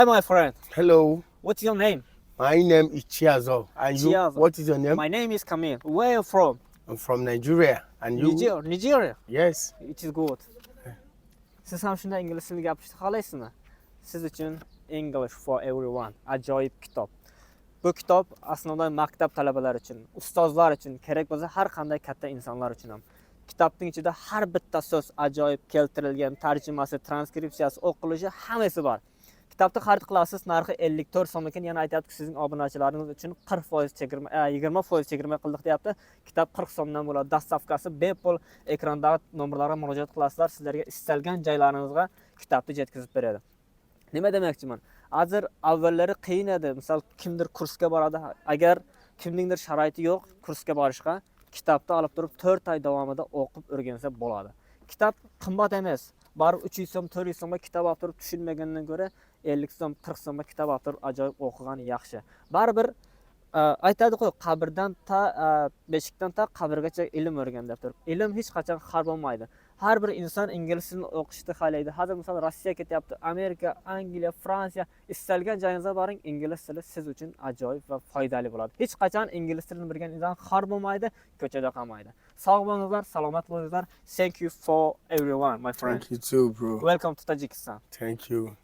Hi, my friend. Hello, What's your name? my name is Chiazo. And you, Chiazo. what is your name? My name is Kamil. Where are you from? I'm from Nigeria. And you? Nigeria. Yes. It is good. Siz ham shunday ingliz tilida gapirishni xohlaysizmi? Siz uchun English for everyone ajoyib kitob. Bu kitob aslida maktab talabalari uchun, ustozlar uchun, kerak bo'lsa har qanday katta insonlar uchun ham. Kitobning ichida har bitta so'z ajoyib keltirilgan, tarjimasi, transkripsiyasi, o'qilishi hammasi bor. Kitobni xarid qilasiz, narxi 54 so'm ekan, yana aytayapti, sizning obunachilaringiz uchun 40% chegirma, 20% chegirma qildik deyapti. Kitob 40 so'mdan bo'ladi. Dastavkasi bepul, ekrandagi nomerlarga murojaat qilasizlar, sizlarga istalgan joylaringizga kitobni yetkazib beradi. Nima demoqchiman? Hozir avvallari qiyin edi. Misol kimdir kursga boradi, agar kimningdir sharoiti yo'q kursga borishga, kitobni olib turib 4 oy davomida o'qib o'rgansa bo'ladi. Kitob qimmat emas. Barib 300 so'm, 400 so'mga kitob olib turib tushunmagandan ko'ra 50 so'm, 40 so'mga kitob olib turib ajoyib o'qigan yaxshi. Baribir aytadi-ku, qabrdan beshikdan ta qabrgacha ilm o'rgan deb turib. Ilm hech qachon xor bo'lmaydi. Har bir inson ingliz tilini o'qishni xohlaydi. Hozir misol Rossiya ketyapti, Amerika, Angliya, Fransiya, istalgan joyingizga boring, ingliz tili siz uchun ajoyib va foydali bo'ladi. Hech qachon ingliz tilini bilgan inson xor bo'lmaydi, ko'chada qolmaydi. Sog' bo'linglar, salomat bo'linglar. Thank you for everyone, my friend. Thank you too, bro. Welcome to Tajikistan. Thank you.